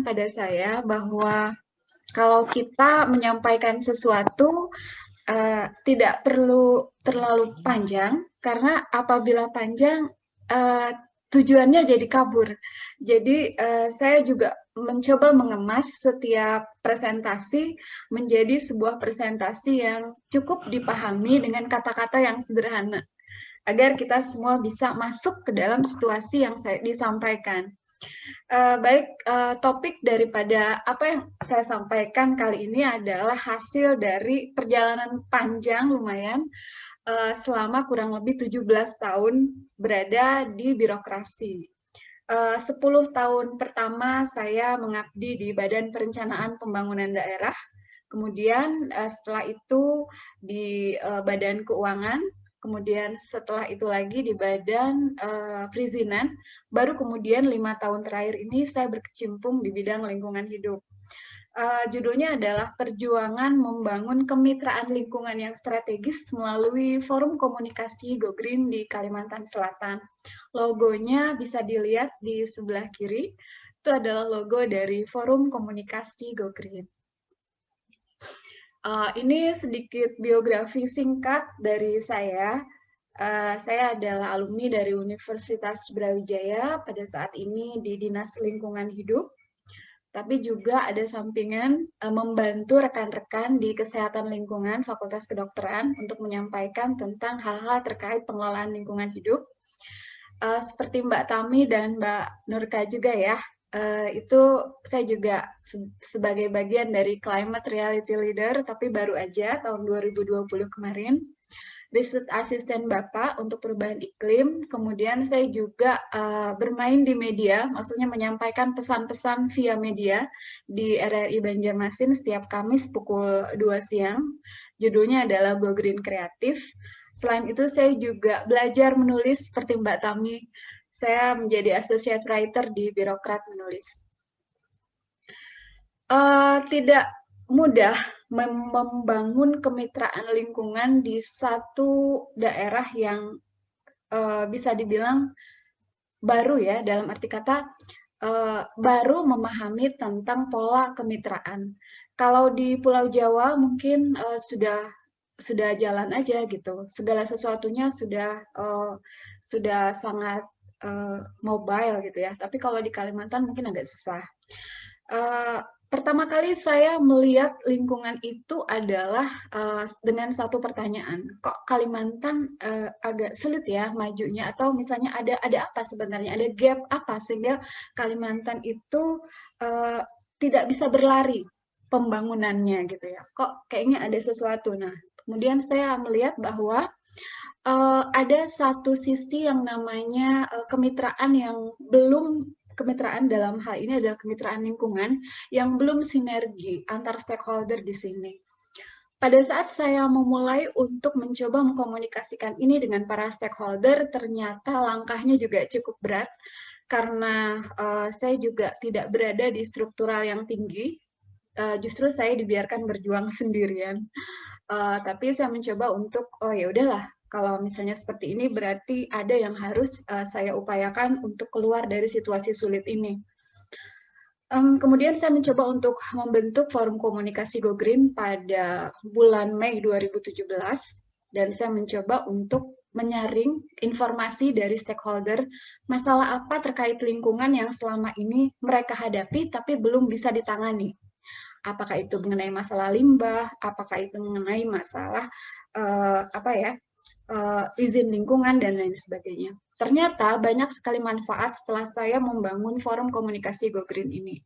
pada saya bahwa kalau kita menyampaikan sesuatu tidak perlu terlalu panjang, karena apabila panjang uh, tujuannya jadi kabur. Jadi saya juga mencoba mengemas setiap presentasi menjadi sebuah presentasi yang cukup dipahami dengan kata-kata yang sederhana, agar kita semua bisa masuk ke dalam situasi yang saya disampaikan. Topik daripada apa yang saya sampaikan kali ini adalah hasil dari perjalanan panjang lumayan selama kurang lebih 17 tahun berada di birokrasi. 10 tahun pertama saya mengabdi di Badan Perencanaan Pembangunan Daerah, kemudian setelah itu di Badan Keuangan, kemudian setelah itu lagi di Badan Perizinan, baru kemudian 5 tahun terakhir ini saya berkecimpung di bidang lingkungan hidup. Judulnya adalah Perjuangan Membangun Kemitraan Lingkungan yang Strategis melalui Forum Komunikasi Go Green di Kalimantan Selatan. Logonya bisa dilihat di sebelah kiri, itu adalah logo dari Forum Komunikasi Go Green. Ini sedikit biografi singkat dari saya. Saya adalah alumni dari Universitas Brawijaya pada saat ini di Dinas Lingkungan Hidup, tapi juga ada sampingan membantu rekan-rekan di Kesehatan Lingkungan Fakultas Kedokteran untuk menyampaikan tentang hal-hal terkait pengelolaan lingkungan hidup. Seperti Mbak Tami dan Mbak Nurka juga ya, itu saya juga sebagai bagian dari Climate Reality Leader, tapi baru aja tahun 2020 kemarin. Riset asisten Bapak untuk perubahan iklim, kemudian saya juga bermain di media, maksudnya menyampaikan pesan-pesan via media di RRI Banjarmasin setiap Kamis pukul 2 siang. Judulnya adalah Go Green Kreatif. Selain itu saya juga belajar menulis seperti Mbak Tami. Saya menjadi associate writer di Birokrat Menulis. Tidak mudah membangun kemitraan lingkungan di satu daerah yang bisa dibilang baru ya, dalam arti kata baru memahami tentang pola kemitraan. Kalau di Pulau Jawa mungkin sudah jalan aja gitu, segala sesuatunya sudah sangat mobile gitu ya. Tapi kalau di Kalimantan mungkin agak susah. Pertama kali saya melihat lingkungan itu adalah dengan satu pertanyaan, kok Kalimantan agak sulit ya majunya, atau misalnya ada apa sebenarnya, ada gap apa sehingga Kalimantan itu tidak bisa berlari pembangunannya gitu ya, kok kayaknya ada sesuatu. Nah, kemudian saya melihat bahwa ada satu sisi yang namanya kemitraan yang belum, kemitraan dalam hal ini adalah kemitraan lingkungan yang belum sinergi antar stakeholder di sini. Pada saat saya memulai untuk mencoba mengkomunikasikan ini dengan para stakeholder, ternyata langkahnya juga cukup berat karena saya juga tidak berada di struktural yang tinggi. Justru saya dibiarkan berjuang sendirian. Tapi saya mencoba untuk, oh ya udahlah, kalau misalnya seperti ini berarti ada yang harus saya upayakan untuk keluar dari situasi sulit ini. Kemudian saya mencoba untuk membentuk forum komunikasi Go Green pada bulan Mei 2017, dan saya mencoba untuk menyaring informasi dari stakeholder masalah apa terkait lingkungan yang selama ini mereka hadapi tapi belum bisa ditangani. Apakah itu mengenai masalah limbah, apakah itu mengenai masalah izin lingkungan dan lain sebagainya. Ternyata banyak sekali manfaat setelah saya membangun forum komunikasi Go Green ini.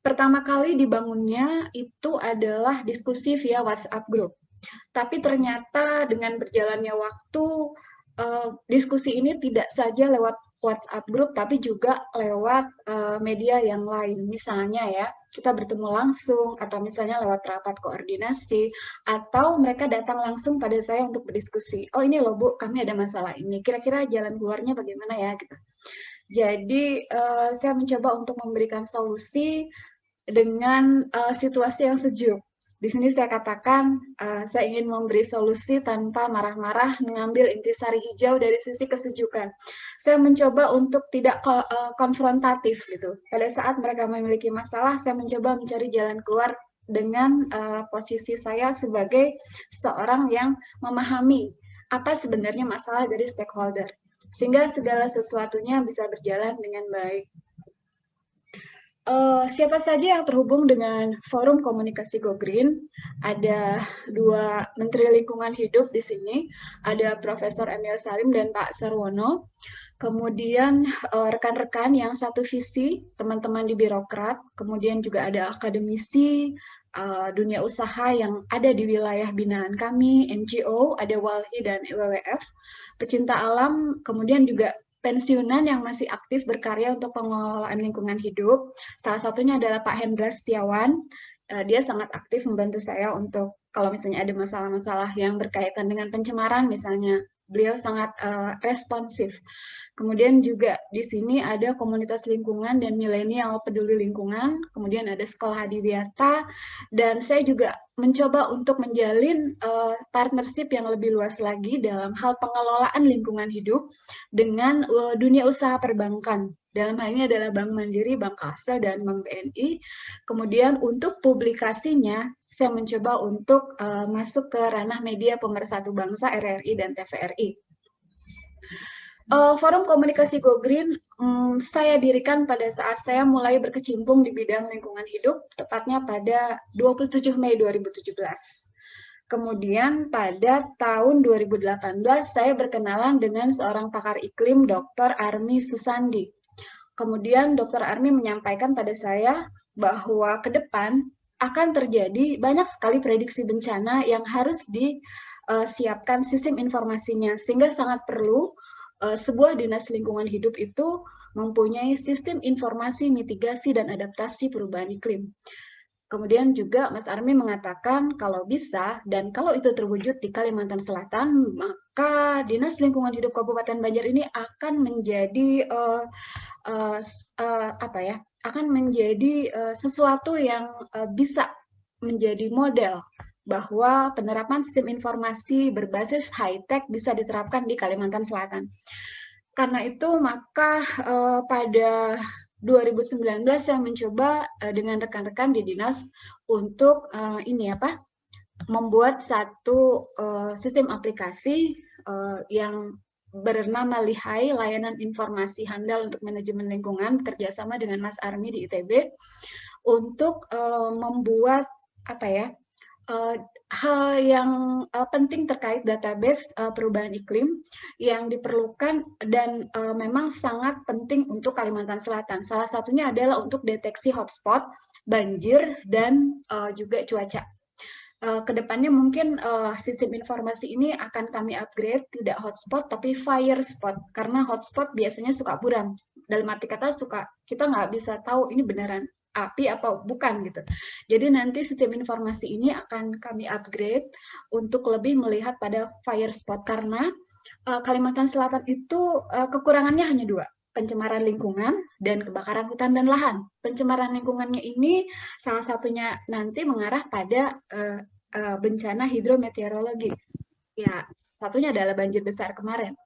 Pertama kali dibangunnya itu adalah diskusi via WhatsApp group. Tapi ternyata dengan berjalannya waktu, diskusi ini tidak saja lewat WhatsApp group, tapi juga lewat media yang lain. Misalnya ya, kita bertemu langsung, atau misalnya lewat rapat koordinasi, atau mereka datang langsung pada saya untuk berdiskusi. Oh ini loh Bu, kami ada masalah ini. Kira-kira jalan keluarnya bagaimana ya? Gitu. Jadi saya mencoba untuk memberikan solusi dengan situasi yang sejuk. Di sini saya katakan, saya ingin memberi solusi tanpa marah-marah, mengambil intisari hijau dari sisi kesejukan. Saya mencoba untuk tidak konfrontatif gitu. Pada saat mereka memiliki masalah, saya mencoba mencari jalan keluar dengan posisi saya sebagai seorang yang memahami apa sebenarnya masalah dari stakeholder, sehingga segala sesuatunya bisa berjalan dengan baik. Siapa saja yang terhubung dengan Forum Komunikasi Go Green? Ada 2 Menteri Lingkungan Hidup di sini, ada Profesor Emil Salim dan Pak Sarwono. Kemudian rekan-rekan yang satu visi, teman-teman di birokrat, kemudian juga ada akademisi, dunia usaha yang ada di wilayah binaan kami, NGO, ada WALHI dan WWF, pecinta alam, kemudian juga pensiunan yang masih aktif berkarya untuk pengelolaan lingkungan hidup. Salah satunya adalah Pak Hendra Setiawan. Dia sangat aktif membantu saya untuk kalau misalnya ada masalah-masalah yang berkaitan dengan pencemaran misalnya. Beliau sangat responsif. Kemudian juga di sini ada komunitas lingkungan dan milenial peduli lingkungan, kemudian ada sekolah Adiwiyata, dan saya juga mencoba untuk menjalin partnership yang lebih luas lagi dalam hal pengelolaan lingkungan hidup dengan dunia usaha perbankan. Dalam hal ini adalah Bank Mandiri, Bank Kasel, dan Bank BNI. Kemudian untuk publikasinya, saya mencoba untuk masuk ke ranah media pemersatu bangsa RRI dan TVRI. Forum Komunikasi Go Green saya dirikan pada saat saya mulai berkecimpung di bidang lingkungan hidup, tepatnya pada 27 Mei 2017. Kemudian pada tahun 2018 saya berkenalan dengan seorang pakar iklim, Dr. Armi Susandi. Kemudian Dr. Armi menyampaikan pada saya bahwa ke depan akan terjadi banyak sekali prediksi bencana yang harus disiapkan sistem informasinya, sehingga sangat perlu sebuah dinas lingkungan hidup itu mempunyai sistem informasi mitigasi dan adaptasi perubahan iklim. Kemudian juga Mas Armi mengatakan kalau bisa dan kalau itu terwujud di Kalimantan Selatan, maka Dinas Lingkungan Hidup Kabupaten Banjar ini akan menjadi akan menjadi sesuatu yang bisa menjadi model bahwa penerapan sistem informasi berbasis high-tech bisa diterapkan di Kalimantan Selatan. Karena itu, maka pada 2019 saya mencoba dengan rekan-rekan di dinas untuk membuat satu sistem aplikasi yang bernama Lihai, Layanan Informasi Handal untuk Manajemen Lingkungan, kerjasama dengan Mas Armi di ITB, untuk membuat hal yang penting terkait database perubahan iklim yang diperlukan dan memang sangat penting untuk Kalimantan Selatan. Salah satunya adalah untuk deteksi hotspot, banjir, dan juga cuaca. Kedepannya mungkin sistem informasi ini akan kami upgrade, tidak hotspot tapi fire spot, karena hotspot biasanya suka buram. Dalam arti kata kita nggak bisa tahu ini beneran api apa bukan gitu. Jadi nanti sistem informasi ini akan kami upgrade untuk lebih melihat pada fire spot, karena Kalimantan Selatan itu kekurangannya hanya 2, pencemaran lingkungan dan kebakaran hutan dan lahan. Pencemaran lingkungannya ini salah satunya nanti mengarah pada bencana hidrometeorologi. Ya, satunya adalah banjir besar kemarin.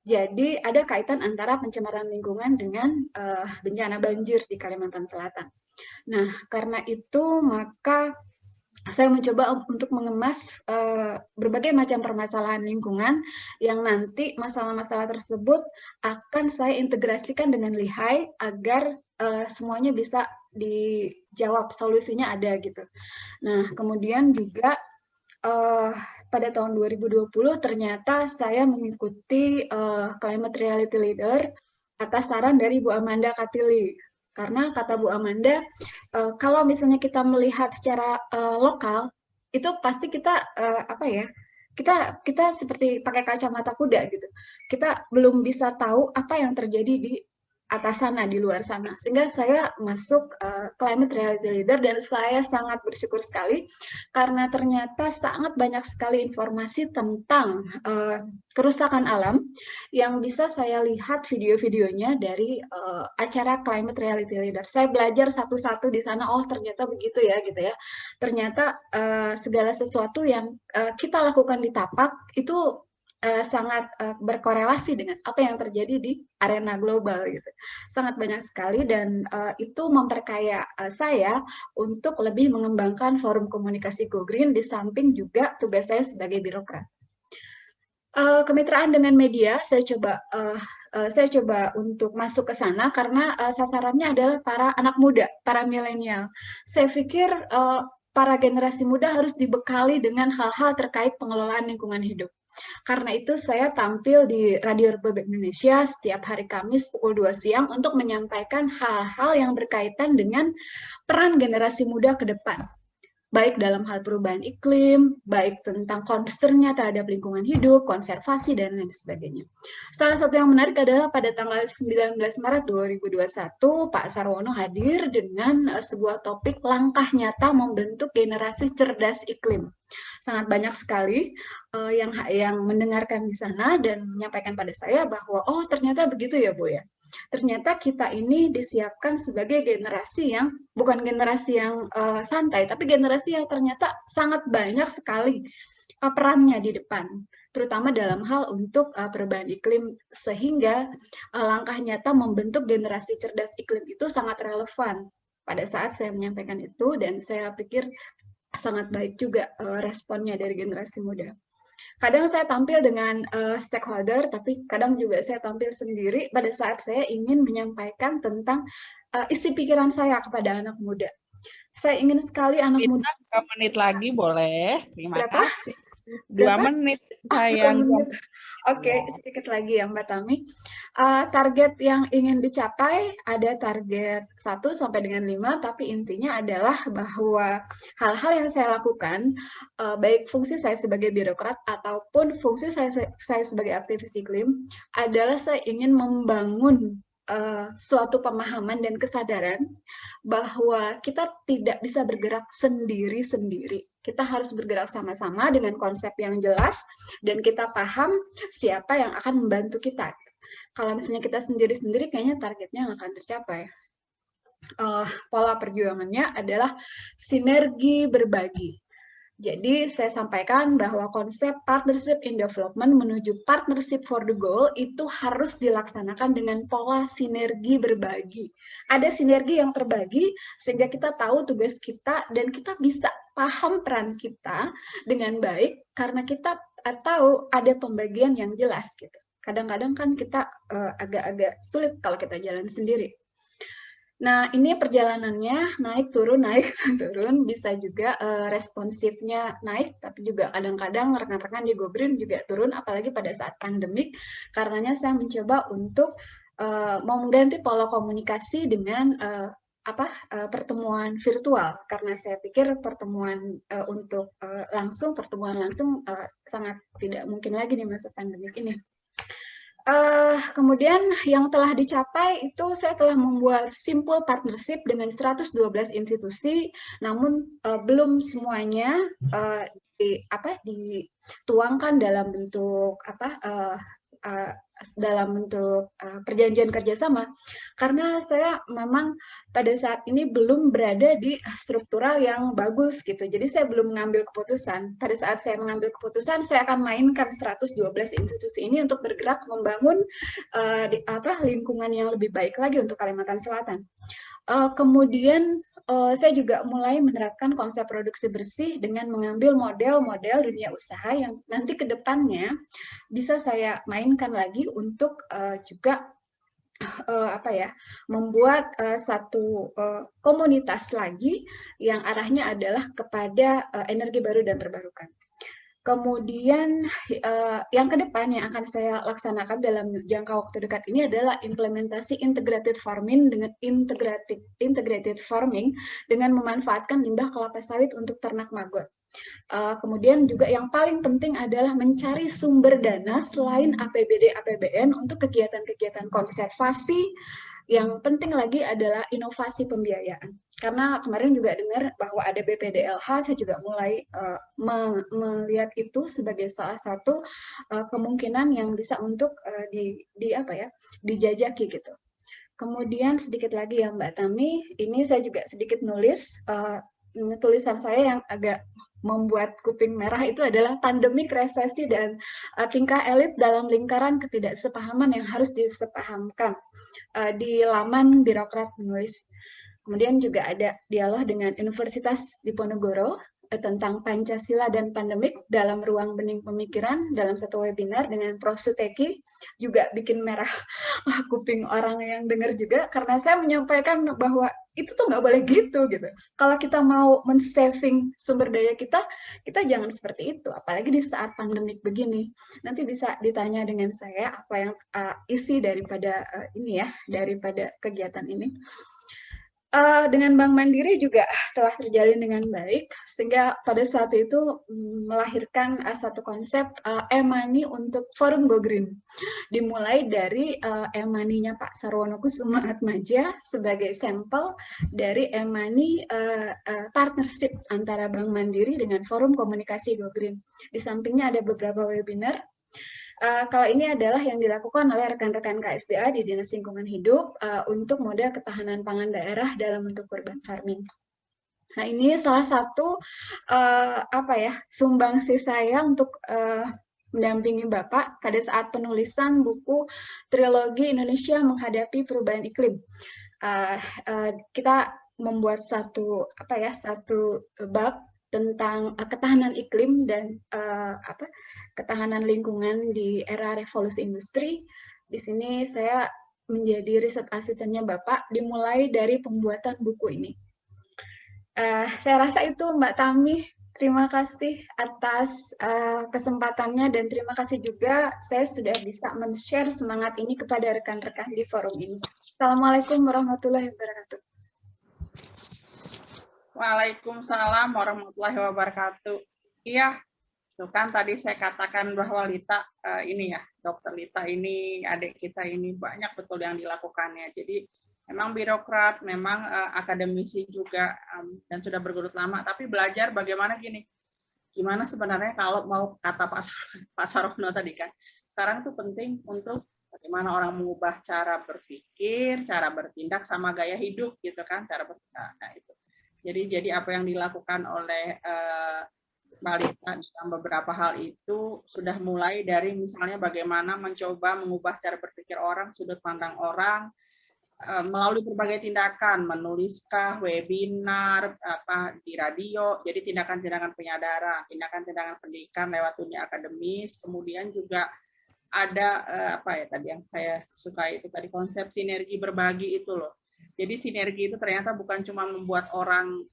Jadi ada kaitan antara pencemaran lingkungan dengan bencana banjir di Kalimantan Selatan. Nah, karena itu maka saya mencoba untuk mengemas berbagai macam permasalahan lingkungan yang nanti masalah-masalah tersebut akan saya integrasikan dengan Lihai agar semuanya bisa dijawab, solusinya ada gitu. Nah, kemudian juga pada tahun 2020 ternyata saya mengikuti Climate Reality Leader atas saran dari Bu Amanda Katili. Karena kata Bu Amanda, kalau misalnya kita melihat secara lokal, itu pasti kita kita seperti pakai kacamata kuda gitu. Kita belum bisa tahu apa yang terjadi di sana di luar sana, sehingga saya masuk Climate Reality Leader, dan saya sangat bersyukur sekali karena ternyata sangat banyak sekali informasi tentang kerusakan alam yang bisa saya lihat video-videonya dari acara Climate Reality Leader. Saya belajar satu-satu di sana, oh ternyata begitu ya gitu ya. Ternyata segala sesuatu yang kita lakukan di tapak itu sangat berkorelasi dengan apa yang terjadi di arena global gitu. Sangat banyak sekali, dan itu memperkaya saya untuk lebih mengembangkan forum komunikasi Go Green di samping juga tugas saya sebagai birokrat. Kemitraan dengan media saya coba untuk masuk ke sana karena sasarannya adalah para anak muda, para milenial. Saya pikir para generasi muda harus dibekali dengan hal-hal terkait pengelolaan lingkungan hidup. Karena itu saya tampil di Radio Republik Indonesia setiap hari Kamis pukul 2 siang untuk menyampaikan hal-hal yang berkaitan dengan peran generasi muda ke depan. Baik dalam hal perubahan iklim, baik tentang concern-nya terhadap lingkungan hidup, konservasi, dan lain sebagainya. Salah satu yang menarik adalah pada tanggal 19 Maret 2021, Pak Sarwono hadir dengan sebuah topik langkah nyata membentuk generasi cerdas iklim. Sangat banyak sekali yang mendengarkan di sana dan menyampaikan pada saya bahwa, oh ternyata begitu ya Bu ya. Ternyata kita ini disiapkan sebagai generasi yang bukan generasi yang santai, tapi generasi yang ternyata sangat banyak sekali perannya di depan, terutama dalam hal untuk perubahan iklim, sehingga langkah nyata membentuk generasi cerdas iklim itu sangat relevan pada saat saya menyampaikan itu, dan saya pikir sangat baik juga responnya dari generasi muda. Kadang saya tampil dengan stakeholder, tapi kadang juga saya tampil sendiri pada saat saya ingin menyampaikan tentang isi pikiran saya kepada anak muda. Saya ingin sekali anak muda. 2 menit lagi boleh. Terima Berapa? kasih. 2 menit sayang. Oke, sedikit lagi ya Mbak Tami. Target yang ingin dicapai ada target 1 sampai dengan 5, tapi intinya adalah bahwa hal-hal yang saya lakukan, baik fungsi saya sebagai birokrat ataupun fungsi saya sebagai aktivis iklim, adalah saya ingin membangun suatu pemahaman dan kesadaran bahwa kita tidak bisa bergerak sendiri-sendiri. Kita harus bergerak sama-sama dengan konsep yang jelas, dan kita paham siapa yang akan membantu kita. Kalau misalnya kita sendiri-sendiri, kayaknya targetnya nggak akan tercapai. Pola perjuangannya adalah sinergi berbagi. Jadi saya sampaikan bahwa konsep partnership in development menuju partnership for the goal itu harus dilaksanakan dengan pola sinergi berbagi. Ada sinergi yang terbagi sehingga kita tahu tugas kita dan kita bisa paham peran kita dengan baik karena kita tahu ada pembagian yang jelas gitu. Kadang-kadang kan kita agak-agak sulit kalau kita jalan sendiri. Nah, ini perjalanannya naik turun, bisa juga responsifnya naik, tapi juga kadang-kadang rekan-rekan di Go Green juga turun, apalagi pada saat pandemik. Karenanya saya mencoba untuk mau mengganti pola komunikasi dengan pertemuan virtual, karena saya pikir pertemuan langsung sangat tidak mungkin lagi di masa pandemik ini. Kemudian yang telah dicapai itu saya telah membuat simple partnership dengan 112 institusi, namun belum semuanya dituangkan dalam bentuk perjanjian kerjasama, karena saya memang pada saat ini belum berada di struktural yang bagus gitu. Jadi saya belum mengambil keputusan. Pada saat saya mengambil keputusan, saya akan mainkan 112 institusi ini untuk bergerak membangun lingkungan yang lebih baik lagi untuk Kalimantan Selatan. Kemudian saya juga mulai menerapkan konsep produksi bersih dengan mengambil model-model dunia usaha yang nanti ke depannya bisa saya mainkan lagi untuk juga membuat satu komunitas lagi yang arahnya adalah kepada energi baru dan terbarukan. Kemudian yang ke depan yang akan saya laksanakan dalam jangka waktu dekat ini adalah implementasi integrated farming dengan integrated farming dengan memanfaatkan limbah kelapa sawit untuk ternak maggot. Kemudian juga yang paling penting adalah mencari sumber dana selain APBD APBN untuk kegiatan-kegiatan konservasi yang penting lagi adalah inovasi pembiayaan. Karena kemarin juga dengar bahwa ada BPDLH, saya juga mulai melihat itu sebagai salah satu kemungkinan yang bisa untuk dijajaki gitu. Kemudian sedikit lagi ya Mbak Tami, ini saya juga sedikit nulis, tulisan saya yang agak membuat kuping merah itu adalah pandemik, resesi, dan tingkah elit dalam lingkaran ketidaksepahaman yang harus disepahamkan. Di laman birokrat menulis. Kemudian juga ada dialog dengan Universitas Diponegoro tentang Pancasila dan pandemik dalam ruang bening pemikiran dalam satu webinar dengan Prof. Suteki, juga bikin merah kuping orang yang dengar juga, karena saya menyampaikan bahwa itu tuh nggak boleh gitu. Kalau kita mau men-saving sumber daya kita jangan seperti itu, apalagi di saat pandemik begini. Nanti bisa ditanya dengan saya apa yang isi daripada daripada kegiatan ini. Dengan Bank Mandiri juga telah terjalin dengan baik, sehingga pada saat itu melahirkan satu konsep e-money untuk Forum Go Green. Dimulai dari e-money-nya Pak Sarwono Kusuma Atmaja sebagai sampel dari e-money partnership antara Bank Mandiri dengan Forum Komunikasi Go Green. Di sampingnya ada beberapa webinar. Kalau ini adalah yang dilakukan oleh rekan-rekan KSDA di Dinas Lingkungan Hidup untuk model ketahanan pangan daerah dalam bentuk urban farming. Nah, ini salah satu sumbangsi saya untuk mendampingi Bapak pada saat penulisan buku Trilogi Indonesia Menghadapi Perubahan Iklim. Kita membuat satu bab tentang ketahanan iklim dan ketahanan lingkungan di era revolusi industri. Di sini saya menjadi riset asistennya Bapak, dimulai dari pembuatan buku ini. Saya rasa itu Mbak Tami. Terima kasih atas kesempatannya, dan terima kasih juga saya sudah bisa men-share semangat ini kepada rekan-rekan di forum ini. Assalamualaikum warahmatullahi wabarakatuh. Waalaikumsalam warahmatullahi wabarakatuh. Iya, itu kan tadi saya katakan bahwa Lita Dokter Lita ini, adik kita ini banyak betul yang dilakukannya. Jadi memang birokrat, memang akademisi juga, dan sudah bergelut lama, tapi belajar bagaimana gimana sebenarnya kalau mau kata Pak Sarwono tadi kan, sekarang itu penting untuk bagaimana orang mengubah cara berpikir, cara bertindak, sama gaya hidup gitu kan, nah itu. Jadi apa yang dilakukan oleh Mbak Lita dalam beberapa hal itu sudah mulai dari misalnya bagaimana mencoba mengubah cara berpikir orang, sudut pandang orang, melalui berbagai tindakan, menuliskah, webinar, di radio, jadi tindakan-tindakan penyadaran, tindakan-tindakan pendidikan lewat dunia akademis, kemudian juga ada tadi yang saya suka itu tadi konsep sinergi berbagi itu loh. Jadi sinergi itu ternyata bukan cuma membuat orang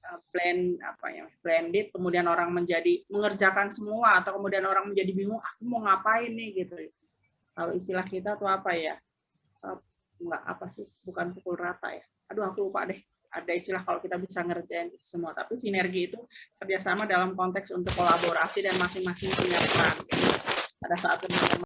blended, kemudian orang mengerjakan semua, atau kemudian orang menjadi bingung, aku mau ngapain nih gitu. Kalau istilah kita tuh bukan pukul rata ya. Aduh, aku lupa deh. Ada istilah kalau kita bisa ngerjain semua, tapi sinergi itu kerjasama dalam konteks untuk kolaborasi dan masing-masing punya peran. Pada saat teman-teman